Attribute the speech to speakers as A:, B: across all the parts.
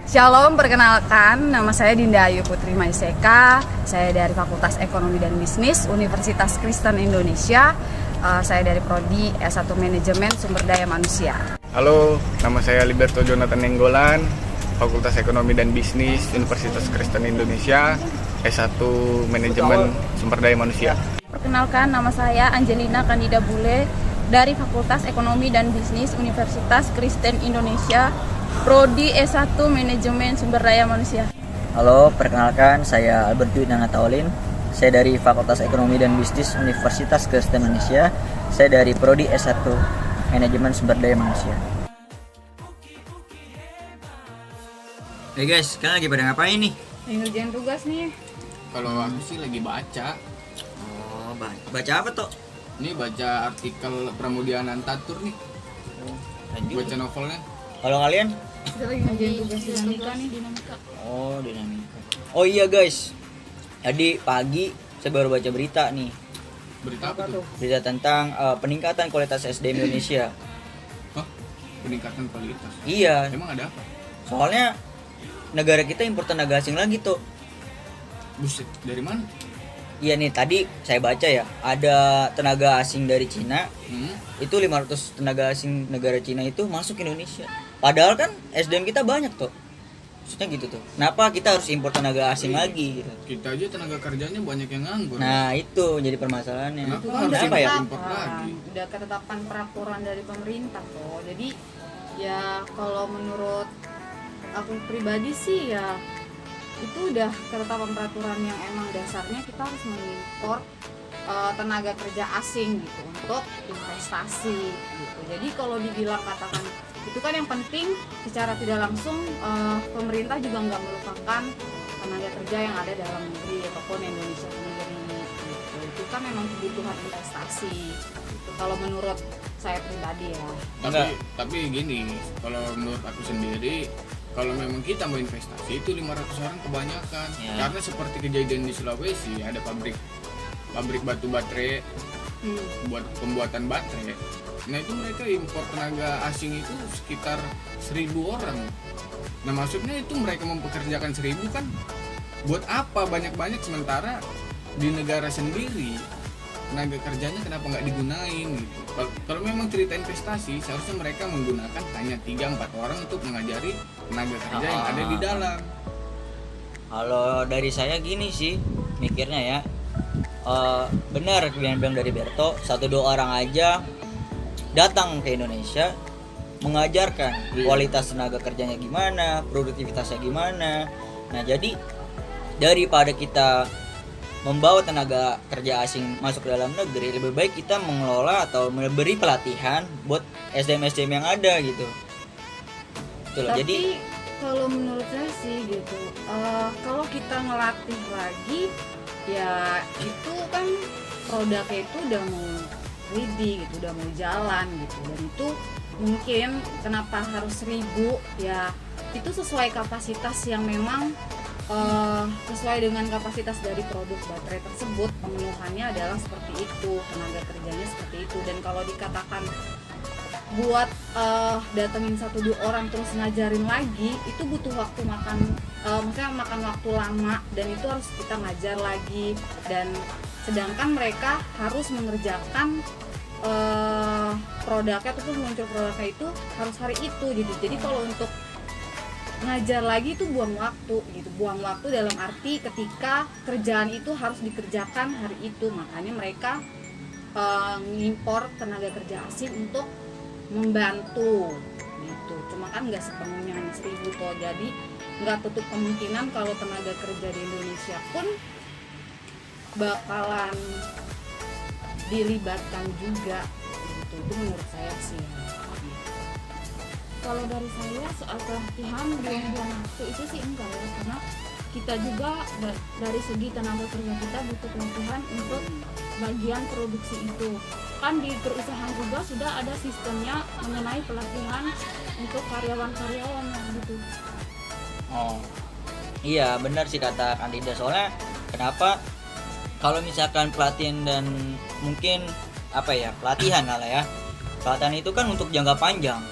A: Shalom, perkenalkan, nama saya Dinda Ayu Putri Maiseka. Saya dari Fakultas Ekonomi dan Bisnis Universitas Kristen Indonesia. Saya dari Prodi S1 Manajemen Sumber Daya Manusia.
B: Halo, nama saya Liberto Jonathan Nenggolan, Fakultas Ekonomi dan Bisnis Universitas Kristen Indonesia, S1 Manajemen Sumber Daya Manusia.
C: Perkenalkan, nama saya Angelina Candida Bule dari Fakultas Ekonomi dan Bisnis Universitas Kristen Indonesia, Prodi S1 Manajemen Sumber Daya Manusia.
D: Halo, perkenalkan saya Albert Dwi Nangataulin. Saya dari Fakultas Ekonomi dan Bisnis Universitas Kristen Indonesia. Saya dari Prodi S1 Manajemen Sumber Daya Manusia.
E: Hey guys, kalian lagi pada ngapain nih?
C: Lagi ngerjain tugas nih.
F: Kalau aku sih lagi baca.
E: Oh, baca apa toh?
F: Ini baca artikel Pramudia Anantatur nih. Baca novelnya.
D: Kalau kalian?
C: Kita lagi ngerjain tugas dinamika nih.
D: Oh, dinamika. Oh iya guys, tadi pagi saya baru baca berita nih.
F: Berita apa tuh?
D: Berita tentang peningkatan kualitas SDM Indonesia.
F: Hah? Peningkatan kualitas?
D: Iya,
F: Emang ada apa?
D: soalnya negara kita impor tenaga asing lagi tuh.
F: Buset, dari mana?
D: Iya nih, tadi saya baca ya, ada tenaga asing dari Cina. Itu 500 tenaga asing negara Cina itu masuk ke Indonesia. Padahal kan SDM kita banyak tuh. Maksudnya gitu tuh. Kenapa kita harus impor tenaga asing lagi gitu?
F: Kita aja tenaga kerjanya banyak yang nganggur.
D: Nah, itu jadi permasalahannya.
F: Kenapa
C: Kan
F: harus
D: Kenapa ya?
F: impor lagi?
C: Udah ketetapan peraturan dari pemerintah kok. Jadi ya kalau menurut aku pribadi sih ya itu udah ketetapan peraturan yang emang dasarnya kita harus mengimpor tenaga kerja asing gitu untuk investasi gitu. Jadi kalau dibilang katakan itu kan yang penting secara tidak langsung pemerintah juga nggak melupakan tenaga kerja yang ada dalam negeri ataupun Indonesia sendiri gitu. Itu kan memang kebutuhan investasi gitu. Kalau menurut saya pribadi ya.
F: Tapi gini, kalau menurut aku sendiri, kalau memang kita mau investasi itu 500 orang kebanyakan.
D: Ya.
F: Karena seperti kejadian di Sulawesi, ada pabrik batu baterai buat pembuatan baterai. Nah itu mereka impor tenaga asing itu sekitar 1.000 orang. Nah maksudnya itu mereka mempekerjakan 1.000 kan buat apa banyak-banyak, sementara di negara sendiri tenaga kerjanya kenapa nggak digunain gitu. Kalau memang cerita investasi, seharusnya mereka menggunakan hanya 3-4 orang untuk mengajari tenaga kerja yang ada di dalam.
D: Kalau dari saya gini sih mikirnya ya, benar yang bilang dari Berto, 1-2 orang aja datang ke Indonesia mengajarkan kualitas tenaga kerjanya gimana, produktivitasnya gimana. Nah jadi daripada kita membawa tenaga kerja asing masuk ke dalam negeri, lebih baik kita mengelola atau memberi pelatihan buat SDM-SDM yang ada gitu. Betul.
C: Tapi
D: Jadi
C: kalau menurut saya sih gitu, kalau kita ngelatih lagi ya itu kan produknya itu udah mau ready gitu, udah mau jalan gitu. Dan itu mungkin kenapa harus 1.000 ya, itu sesuai kapasitas yang memang sesuai dengan kapasitas dari produk baterai tersebut. Pemenuhannya adalah seperti itu, tenaga kerjanya seperti itu. Dan kalau dikatakan buat datengin 1-2 orang terus ngajarin lagi, itu butuh waktu maksudnya makan waktu lama, dan itu harus kita ngajar lagi. Dan sedangkan mereka harus mengerjakan produknya ataupun muncul produknya itu harus hari itu gitu. Jadi kalau untuk ngajar lagi itu buang waktu gitu, buang waktu dalam arti ketika kerjaan itu harus dikerjakan hari itu. Makanya mereka ngimpor tenaga kerja asing untuk membantu gitu. Cuma kan nggak sepenuhnya hanya 1.000 toh, jadi nggak tutup kemungkinan kalau tenaga kerja di Indonesia pun bakalan dilibatkan juga gitu. Itu menurut saya sih.
G: Kalau dari saya soal pelatihan buang-buang waktu itu sih enggak ya, karena kita juga dari segi tenaga kerja kita butuh pelatihan untuk bagian produksi itu. Kan di perusahaan juga sudah ada sistemnya mengenai pelatihan untuk karyawan-karyawannya gitu.
D: oh iya benar sih kata Kandida, soalnya kenapa kalau misalkan pelatihan dan mungkin pelatihan itu kan untuk jangka panjang.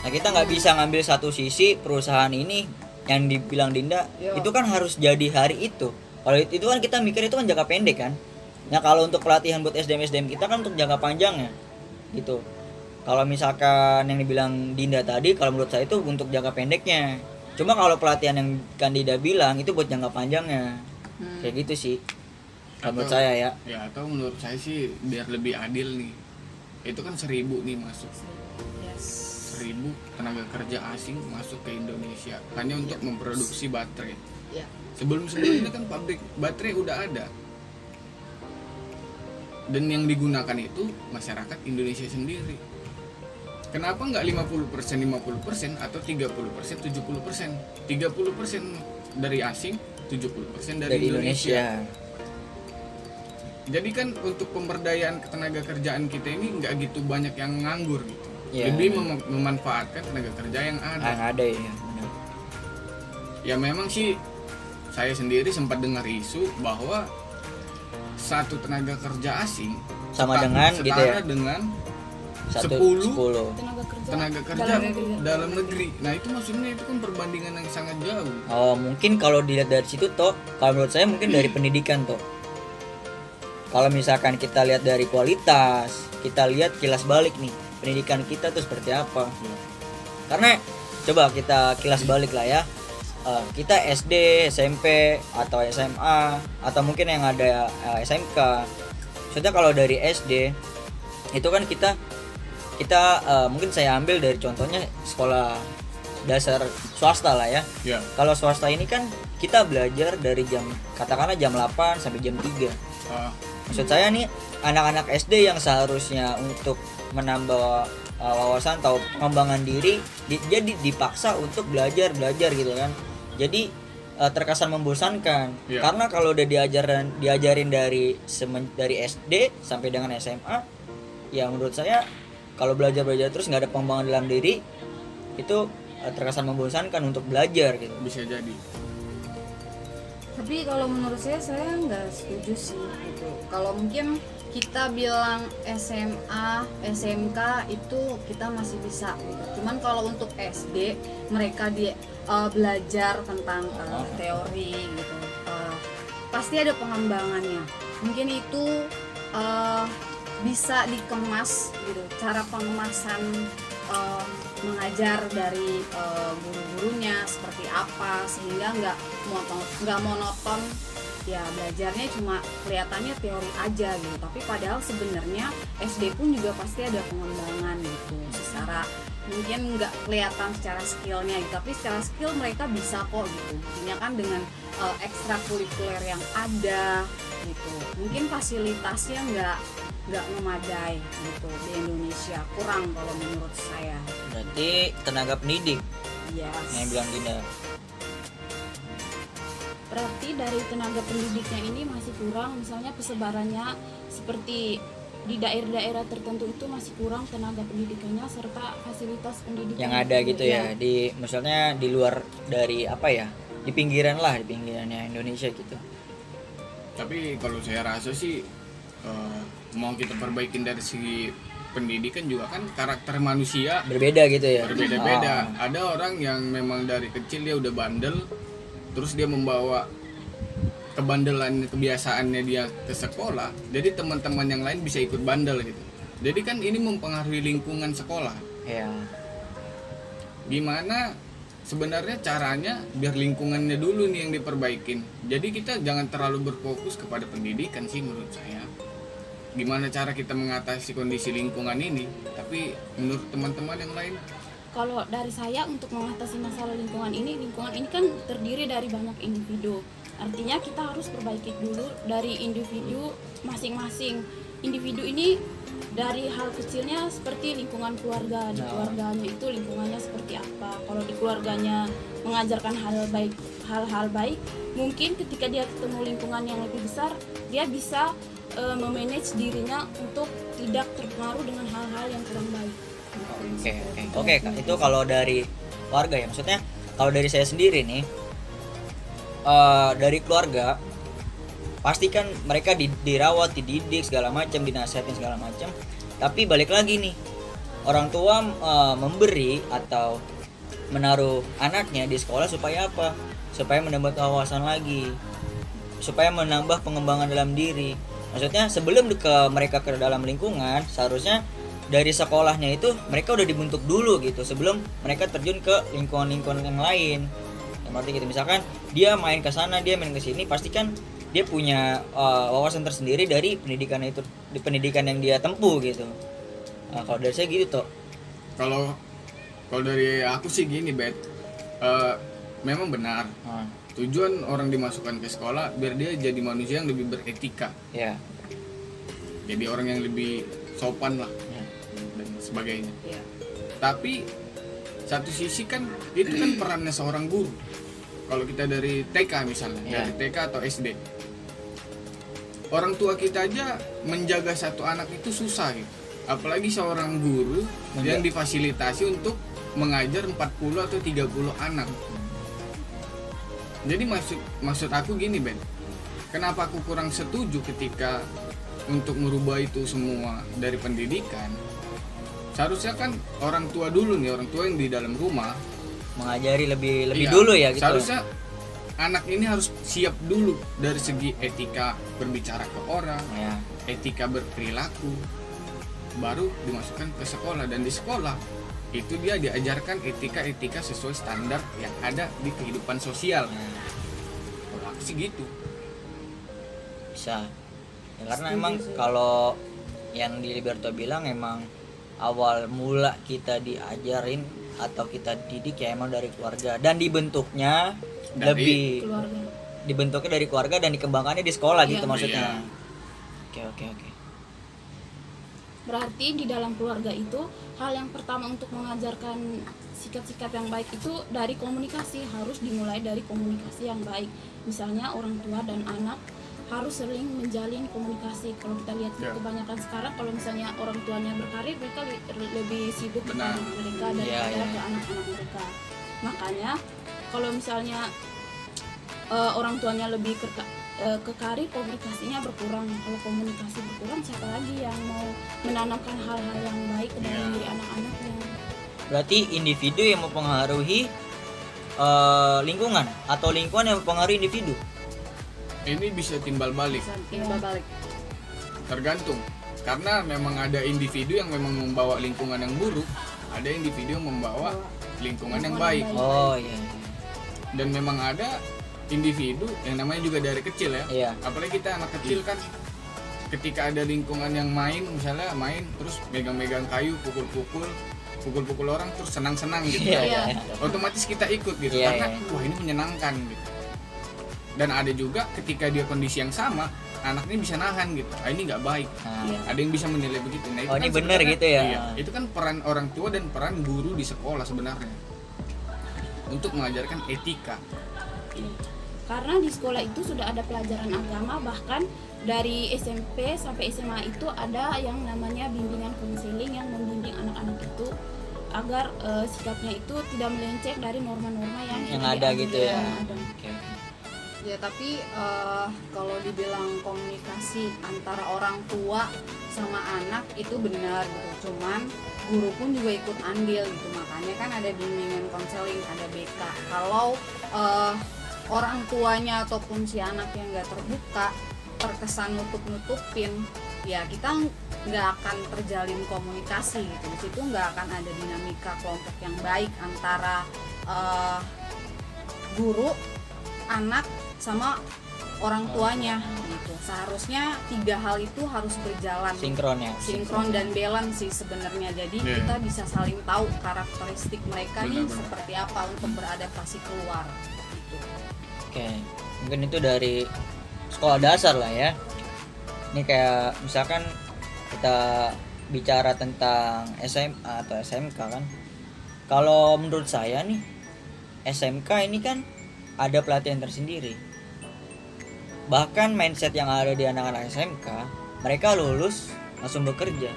D: Nah kita nggak bisa ngambil satu sisi perusahaan ini yang dibilang Dinda itu kan harus jadi hari itu. Kalau itu kan kita mikir itu kan jangka pendek kan. Nah kalau untuk pelatihan buat SDM kita kan untuk jangka panjangnya gitu. Kalau misalkan yang dibilang Dinda tadi, kalau menurut saya itu untuk jangka pendeknya. Cuma kalau pelatihan yang Dinda bilang itu buat jangka panjangnya. Kayak gitu sih. Menurut saya ya.
F: Ya atau menurut saya sih biar lebih adil nih. Itu kan 1.000 nih masuk. 1.000 tenaga kerja asing masuk ke Indonesia hanya untuk memproduksi baterai. Sebelum-sebelumnya kan pabrik baterai udah ada. Dan yang digunakan itu masyarakat Indonesia sendiri. Kenapa nggak 50% atau 30%, 70%? 30% dari asing, 70% dari Indonesia. Jadi kan untuk pemberdayaan ketenaga kerjaan kita ini nggak gitu banyak yang nganggur gitu. Lebih memanfaatkan tenaga kerja yang ada.
D: Yang ada ya. Benar.
F: Ya memang sih saya sendiri sempat dengar isu bahwa satu tenaga kerja asing
D: sama dengan gitu ya.
F: Dengan 10 tenaga kerja dalam negeri. Nah itu maksudnya itu kan perbandingan yang sangat jauh.
D: Oh mungkin kalau dilihat dari situ toh, kalau menurut saya mungkin dari pendidikan toh. Kalau misalkan kita lihat dari kualitas, kita lihat kilas balik nih pendidikan kita tuh seperti apa. Karena coba kita kilas balik lah ya. Kita SD, SMP atau SMA atau mungkin yang ada SMK. Maksudnya kalau dari SD itu kan kita mungkin saya ambil dari contohnya sekolah dasar swasta lah ya. Kalau swasta ini kan kita belajar dari katakanlah jam 8 sampai jam 3. Maksud saya nih anak-anak SD yang seharusnya untuk menambah wawasan atau pengembangan diri jadi dipaksa untuk belajar gitu kan. Jadi terkesan membosankan. Karena kalau udah diajarin dari SD sampai dengan SMA, ya menurut saya kalau belajar terus nggak ada pengembangan dalam diri itu terkesan membosankan untuk belajar gitu.
F: Bisa jadi.
A: Tapi kalau menurut saya nggak setuju sih gitu. Kalau mungkin kita bilang SMA, SMK itu kita masih bisa gitu. Cuman kalau untuk SD mereka belajar tentang teori gitu. Pasti ada pengembangannya. Mungkin itu bisa dikemas gitu. Cara pengemasan mengajar dari guru-gurunya seperti apa sehingga nggak monoton ya belajarnya cuma kelihatannya teori aja gitu, tapi padahal sebenarnya SD pun juga pasti ada pengembangan gitu secara mungkin nggak kelihatan secara skillnya gitu, tapi secara skill mereka bisa kok gitu, intinya kan dengan ekstrakurikuler yang ada gitu. Mungkin fasilitasnya nggak memadai gitu di Indonesia, kurang kalau menurut saya.
D: Berarti tenaga pendidik yang bilang Dinda.
G: Berarti dari tenaga pendidiknya ini masih kurang, misalnya persebarannya seperti di daerah-daerah tertentu itu masih kurang tenaga pendidikannya serta fasilitas pendidikan
D: yang ada gitu ya, di misalnya di luar dari apa ya, di pinggirannya Indonesia gitu.
F: Tapi kalau saya rasa sih mau kita perbaikin dari segi pendidikan juga kan karakter manusia
D: berbeda gitu ya.
F: Berbeda-beda. Ada orang yang memang dari kecil dia udah bandel, terus dia membawa kebandelan kebiasaannya dia ke sekolah, jadi teman-teman yang lain bisa ikut bandel gitu. Jadi kan ini mempengaruhi lingkungan sekolah.
D: Ya.
F: Gimana sebenarnya caranya biar lingkungannya dulu nih yang diperbaikin. Jadi kita jangan terlalu berfokus kepada pendidikan sih menurut saya. Gimana cara kita mengatasi kondisi lingkungan ini, tapi menurut teman-teman yang lain?
G: Kalau dari saya untuk mengatasi masalah lingkungan ini kan terdiri dari banyak individu. Artinya kita harus perbaiki dulu dari individu masing-masing. Individu ini dari hal kecilnya seperti lingkungan keluarga, di keluarganya itu lingkungannya seperti apa. Kalau di keluarganya mengajarkan hal-hal baik, mungkin ketika dia ketemu lingkungan yang lebih besar, dia bisa memanage dirinya untuk tidak terpengaruh dengan hal-hal yang kurang baik.
D: Oke, itu kalau dari keluarga ya. Maksudnya kalau dari saya sendiri nih, dari keluarga pastikan mereka dirawat, dididik segala macam, dinasihatin segala macam. Tapi balik lagi nih, orang tua memberi atau menaruh anaknya di sekolah supaya apa? Supaya menambah wawasan lagi, supaya menambah pengembangan dalam diri. Maksudnya sebelum mereka ke dalam lingkungan, seharusnya dari sekolahnya itu mereka udah dibentuk dulu gitu sebelum mereka terjun ke lingkungan-lingkungan yang lain. Yang arti gitu, misalkan dia main ke sana, dia main ke sini, pasti kan dia punya wawasan tersendiri dari pendidikan itu, di pendidikan yang dia tempuh gitu. Nah, kalau dari saya gitu toh.
F: Kalau dari aku sih gini, Bet. Memang benar. Tujuan orang dimasukkan ke sekolah biar dia jadi manusia yang lebih beretika.
D: Ya.
F: Jadi orang yang lebih sopan lah.
D: Ya.
F: Dan sebagainya.
C: Ya.
F: Tapi satu sisi kan itu kan perannya seorang guru. Kalau kita dari TK misalnya,
D: Ya.
F: dari TK atau SD, orang tua kita aja menjaga satu anak itu susah gitu. Apalagi seorang guru yang difasilitasi untuk mengajar 40 atau 30 anak. Jadi maksud aku gini, Ben. Kenapa aku kurang setuju ketika untuk merubah itu semua dari pendidikan? Seharusnya kan orang tua dulu nih, orang tua yang di dalam rumah
D: Mengajari lebih
F: iya,
D: dulu ya gitu.
F: Seharusnya anak ini harus siap dulu dari segi etika berbicara ke orang,
D: Ya.
F: etika berperilaku, baru dimasukkan ke sekolah. Dan di sekolah itu dia diajarkan etika-etika sesuai standar yang ada di kehidupan sosial. Kalau aku sih gitu.
D: Bisa ya, karena emang kalau yang di Liberto bilang emang awal mula kita diajarin atau kita didik ya emang dari keluarga, dan dibentuknya lebih
G: keluarga.
D: dibentuknya dari keluarga dan dikembangkannya di sekolah gitu
G: Iya.
D: maksudnya.
F: Iya.
D: Oke.
G: Berarti di dalam keluarga itu hal yang pertama untuk mengajarkan sikap-sikap yang baik itu dari komunikasi, harus dimulai dari komunikasi yang baik. Misalnya orang tua dan anak harus sering menjalin komunikasi. Kalau kita lihat
F: Ya.
G: kebanyakan sekarang, kalau misalnya orang tuanya berkarir, mereka lebih sibuk ke
F: Benar.
G: karir mereka daripada
D: Ya.
G: ke anak-anak mereka. Makanya kalau misalnya orang tuanya lebih ke karir, komunikasinya berkurang. Kalau komunikasi berkurang, siapa lagi yang mau menanamkan hal-hal yang baik ke dalam diri anak-anaknya?
D: Berarti individu yang mempengaruhi lingkungan atau lingkungan yang mempengaruhi individu.
F: Ini bisa timbal balik,
C: Timbal balik.
F: tergantung. Karena memang ada individu yang memang membawa lingkungan yang buruk, ada individu yang membawa lingkungan yang baik.
D: Oh iya.
F: Dan memang ada individu yang namanya juga dari kecil ya.
D: Iya.
F: Apalagi kita anak kecil kan, ketika ada lingkungan yang misalnya main terus megang-megang kayu, pukul orang terus senang-senang gitu.
D: Iya.
F: Otomatis kita ikut gitu,
D: Iya,
F: karena
D: iya.
F: wah ini menyenangkan gitu. Dan ada juga ketika dia kondisi yang sama, anaknya bisa nahan gitu. Ini nggak baik.
D: Nah,
F: Ada yang bisa menilai begitu. Nah, itu
D: Oh, ini benar
F: sebenarnya-
D: gitu ya?
F: Iya, itu kan peran orang tua dan peran guru di sekolah sebenarnya untuk mengajarkan etika.
G: Karena di sekolah itu sudah ada pelajaran agama, bahkan dari SMP sampai SMA itu ada yang namanya bimbingan konseling yang membimbing anak-anak itu agar sikapnya itu tidak melenceng dari norma-norma yang
D: ada gitu ya.
G: yang ada.
D: Oke.
A: Ya tapi kalau dibilang komunikasi antara orang tua sama anak itu benar gitu. Cuman guru pun juga ikut andil gitu. Makanya kan ada bimbingan konseling, ada BK. Kalau orang tuanya ataupun si anak yang nggak terbuka, terkesan nutup-nutupin, ya kita nggak akan terjalin komunikasi gitu. Di situ nggak akan ada dinamika kelompok yang baik antara guru, anak sama orang tuanya gitu. Seharusnya 3 hal itu harus berjalan
D: Sinkron ya.
A: sinkron dan balance sih sebenarnya. Jadi
F: Iya.
A: kita bisa saling tahu karakteristik mereka nih
F: Benar-benar.
A: seperti apa untuk beradaptasi keluar gitu.
D: Oke. Mungkin itu dari sekolah dasar lah ya. Ini kayak misalkan kita bicara tentang SMA atau SMK kan. Kalau menurut saya nih SMK ini kan ada pelatihan tersendiri. Bahkan mindset yang ada di anak-anak SMK, mereka lulus langsung bekerja.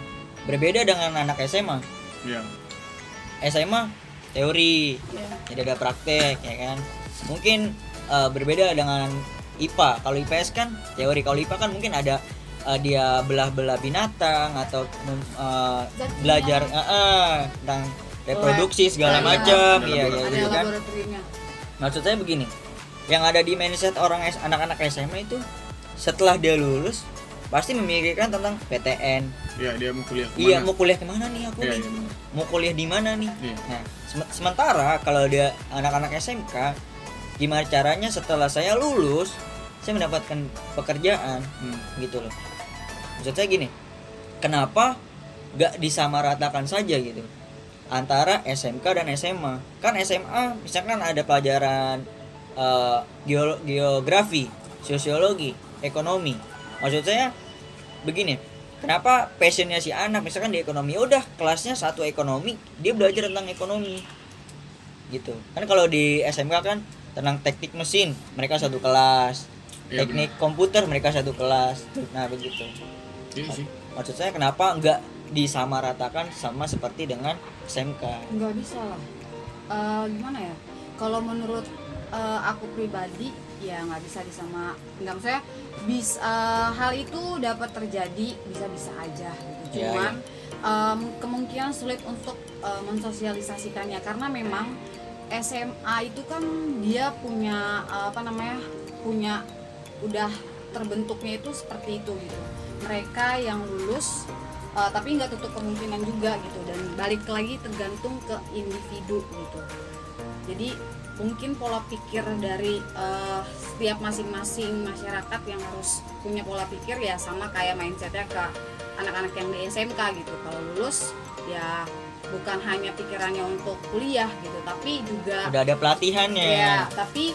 D: Berbeda dengan anak SMA.
F: Iya.
D: SMA teori,
G: Ya.
D: jadi ada praktek ya kan. Mungkin berbeda dengan IPA. Kalau IPS kan teori, kalau IPA kan mungkin ada dia belah-belah binatang atau
G: Zat
D: belajar tentang reproduksi segala
A: Iya,
D: macam,
F: ada
D: iya
A: Ada
D: gitu kan.
A: laboratoriumnya.
D: Maksud saya begini, yang ada di mindset anak-anak SMA itu setelah dia lulus pasti memikirkan tentang PTN.
F: Iya, dia mau kuliah kemana?
D: Iya, mau kuliah kemana nih aku
F: Iya,
D: nih?
F: iya, benar.
D: Mau kuliah di mana nih?
F: Iya.
D: Nah, sementara kalau dia anak-anak SMK, gimana caranya setelah saya lulus saya mendapatkan pekerjaan gitu loh. Maksud saya gini, kenapa gak disamaratakan saja gitu antara SMK dan SMA? Kan SMA misalkan ada pelajaran geografi, sosiologi, ekonomi. Maksud saya begini, kenapa passionnya si anak misalkan di ekonomi, udah kelasnya satu ekonomi, dia belajar tentang ekonomi gitu kan. Kalau di SMK kan tentang teknik mesin mereka satu kelas,
F: Iya,
D: teknik komputer mereka satu kelas. Nah begitu.
F: Iya sih.
D: Maksud saya kenapa nggak disamaratakan sama seperti dengan SMK?
A: Nggak bisa lah. Gimana ya? Kalau menurut aku pribadi ya nggak bisa nggak, maksudnya hal itu dapat terjadi, bisa aja gitu.
D: Ya,
A: Cuman kemungkinan sulit untuk mensosialisasikannya karena memang SMA itu kan dia punya punya udah terbentuknya itu seperti itu gitu. Mereka yang lulus tapi nggak tutup kemungkinan juga gitu, dan balik lagi tergantung ke individu gitu. Jadi mungkin pola pikir dari setiap masing-masing masyarakat yang harus punya pola pikir ya sama kayak mindsetnya ke anak-anak yang di SMK gitu. Kalau lulus ya bukan hanya pikirannya untuk kuliah gitu, tapi juga
D: Udah ada pelatihannya.
A: ya, tapi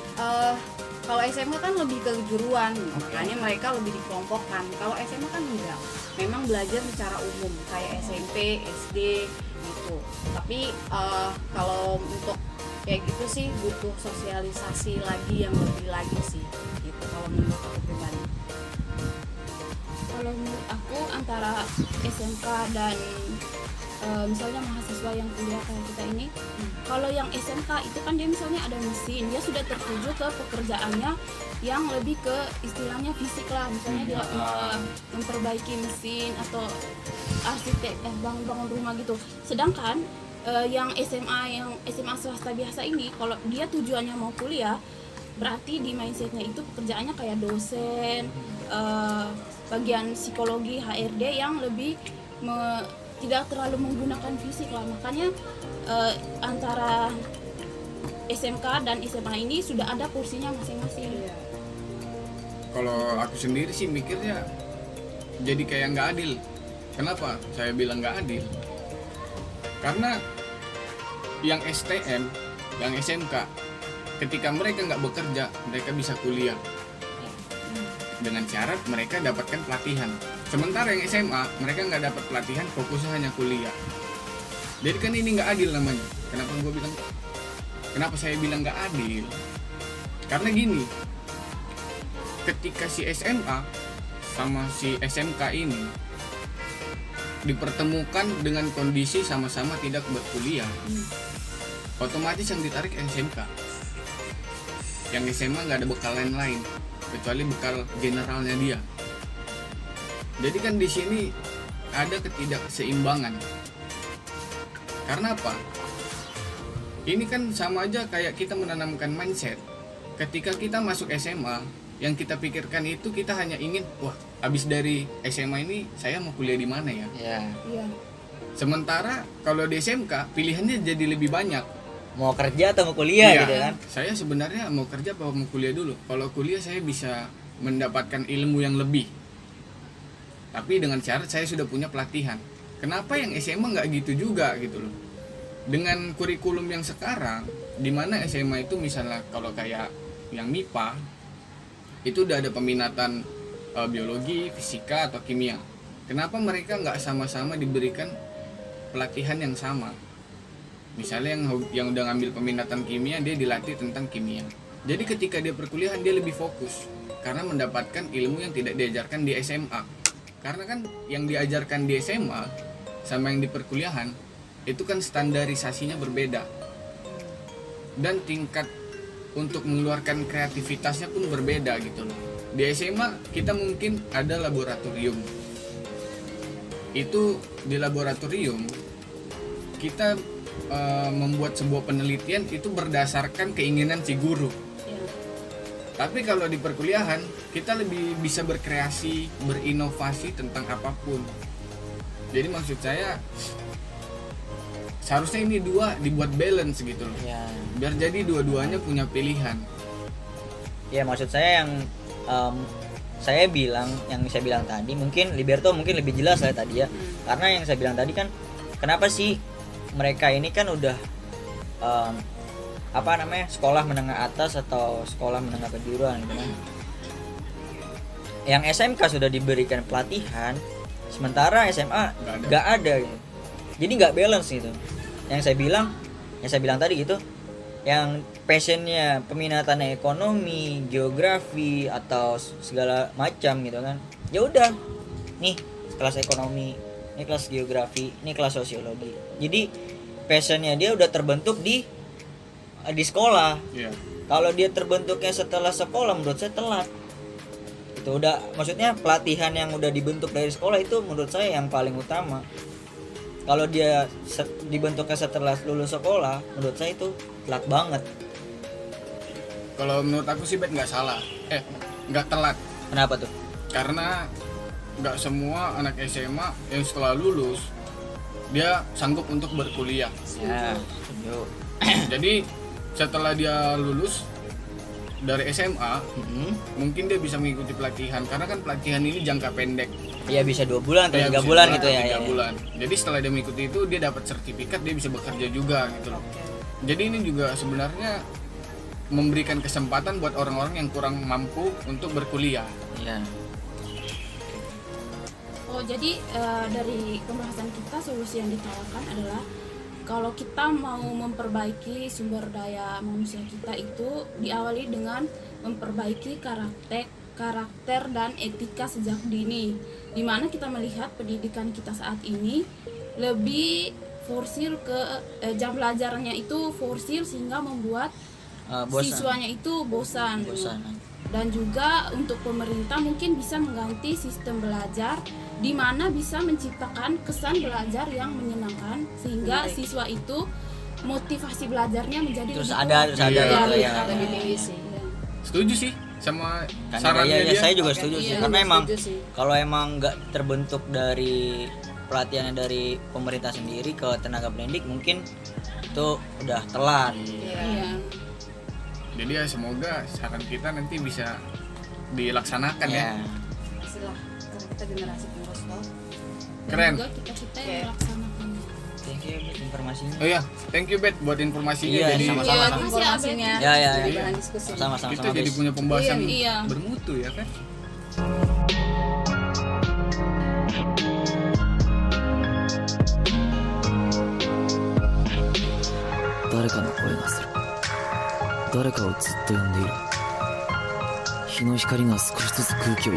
A: kalau SMA kan lebih ke kejuruan, makanya mereka lebih dikelompokkan. Kalau SMA kan enggak, memang belajar secara umum kayak SMP, SD gitu. Tapi kalau untuk kayak gitu sih butuh sosialisasi lagi yang lebih lagi sih gitu kalau menurut aku pribadi.
G: Kalau menurut aku antara SMK dan misalnya mahasiswa yang kuliah kayak kita ini, kalau yang SMK itu kan dia misalnya ada mesin, dia sudah tertuju ke pekerjaannya yang lebih ke istilahnya fisik lah, misalnya dia memperbaiki mesin atau arsitek bangun rumah gitu. Sedangkan yang SMA swasta biasa ini, kalau dia tujuannya mau kuliah, berarti di mindsetnya itu pekerjaannya kayak dosen, bagian psikologi, HRD yang lebih tidak terlalu menggunakan fisik lah. Makanya antara SMK dan SMA ini sudah ada porsinya masing-masing.
F: Kalau aku sendiri sih mikirnya jadi kayak nggak adil. Kenapa saya bilang nggak adil? Karena yang STM, yang SMK, ketika mereka nggak bekerja, mereka bisa kuliah dengan syarat mereka dapatkan pelatihan. Sementara yang SMA, mereka nggak dapat pelatihan, fokusnya hanya kuliah. Jadi kan ini nggak adil namanya. Kenapa saya bilang nggak adil? Karena gini, ketika si SMA sama si SMK ini dipertemukan dengan kondisi sama-sama tidak berkuliah, otomatis yang ditarik SMK. Yang SMA nggak ada bekal lain kecuali bekal generalnya dia. Jadi kan di sini ada ketidakseimbangan. Karena apa? Ini kan sama aja kayak kita menanamkan mindset. Ketika kita masuk SMA, yang kita pikirkan itu kita hanya ingin, wah, habis dari SMA ini saya mau kuliah di mana ya?
G: Iya.
F: Sementara kalau di SMK pilihannya jadi lebih banyak.
D: Mau kerja atau mau kuliah
F: Iya,
D: gitu kan.
F: saya sebenarnya mau kerja apa mau kuliah dulu. Kalau kuliah saya bisa mendapatkan ilmu yang lebih, tapi dengan syarat saya sudah punya pelatihan. Kenapa yang SMA nggak gitu juga gitu loh? Dengan kurikulum yang sekarang, di mana SMA itu misalnya kalau kayak yang MIPA itu udah ada peminatan biologi, fisika atau kimia. Kenapa mereka nggak sama-sama diberikan pelatihan yang sama? Misalnya yang udah ngambil peminatan kimia, dia dilatih tentang kimia. Jadi ketika dia perkuliahan dia lebih fokus karena mendapatkan ilmu yang tidak diajarkan di SMA. Karena kan yang diajarkan di SMA sama yang di perkuliahan itu kan standarisasinya berbeda. Dan tingkat untuk mengeluarkan kreativitasnya pun berbeda gitu loh. Di SMA kita mungkin ada laboratorium. Itu di laboratorium kita membuat sebuah penelitian itu berdasarkan keinginan si guru. Tapi kalau di perkuliahan kita lebih bisa berkreasi, berinovasi tentang apapun. Jadi maksud saya seharusnya ini dua dibuat balance gitu loh.
D: Ya.
F: Biar jadi dua-duanya punya pilihan.
D: Ya maksud saya yang saya bilang tadi, mungkin Liberto mungkin lebih jelas lah tadi ya. Karena yang saya bilang tadi kan, kenapa sih mereka ini kan udah sekolah menengah atas atau sekolah menengah kejuruan gitu kan. Yang SMK sudah diberikan pelatihan, sementara SMA nggak ada gitu. Jadi nggak balance gitu. Yang saya bilang tadi gitu, yang passionnya peminatannya ekonomi, geografi atau segala macam gitu kan, ya udah nih kelas ekonomi, ini kelas geografi, ini kelas sosiologi. Jadi passionnya dia udah terbentuk di sekolah. Kalau dia terbentuknya setelah sekolah, menurut saya telat. Itu udah, maksudnya pelatihan yang udah dibentuk dari sekolah itu menurut saya yang paling utama. Kalau dia dibentuknya setelah lulus sekolah, menurut saya itu telat banget.
F: Kalau menurut aku sih Bet nggak salah, nggak telat.
D: Kenapa tuh?
F: Karena nggak semua anak SMA yang setelah lulus dia sanggup untuk berkuliah.
D: Ya,
F: Jadi setelah dia lulus dari SMA, mungkin dia bisa mengikuti pelatihan karena kan pelatihan ini jangka pendek.
D: ya bisa 2 bulan atau
F: Ya,
D: 3
F: bisa
D: bulan
F: 2
D: gitu ya.
F: 3 bulan. Jadi setelah dia mengikuti itu dia dapat sertifikat, dia bisa bekerja juga gitu loh. Jadi ini juga sebenarnya memberikan kesempatan buat orang-orang yang kurang mampu untuk berkuliah.
D: Iya.
G: Oh, jadi dari pembahasan kita, solusi yang ditawarkan adalah kalau kita mau memperbaiki sumber daya manusia kita itu diawali dengan memperbaiki karakter dan etika sejak dini. Di mana kita melihat pendidikan kita saat ini lebih forsil ke jam belajarnya itu forsil sehingga membuat siswanya itu bosan. Dan juga untuk pemerintah mungkin bisa mengganti sistem belajar di mana bisa menciptakan kesan belajar yang menyenangkan sehingga siswa itu motivasi belajarnya menjadi
D: Terus
G: lebih
D: ada
G: kuat.
D: gitu ya.
A: lebih tinggi sih.
F: Setuju sih sama
D: Karena
F: sarannya
D: ya,
F: dia.
D: saya juga setuju sih.
A: Iya,
D: Karena emang
A: setuju sih.
D: kalau emang nggak terbentuk dari pelatihannya dari pemerintah sendiri ke tenaga pendidik, mungkin itu udah telat.
G: Iya.
F: Jadi ya semoga saran kita nanti bisa dilaksanakan ya.
A: Istilah karena kita generasi penerus toh.
G: Dan
F: Keren.
G: juga kita yang melaksanakan.
D: Thank you buat informasinya.
F: Oh ya, thank you Bet buat informasinya.
D: Iya,
F: Jadi
D: sama-sama.
G: Iya,
A: Informasinya.
D: Ya, ya,
A: Jadi
F: ya.
A: bahan diskusi.
D: Sama-sama.
F: kita jadi punya pembahasan
G: Iya.
F: bermutu ya kan.
H: 誰かの声がする。誰かをずっと呼んでいる。日の光が少しずつ空気を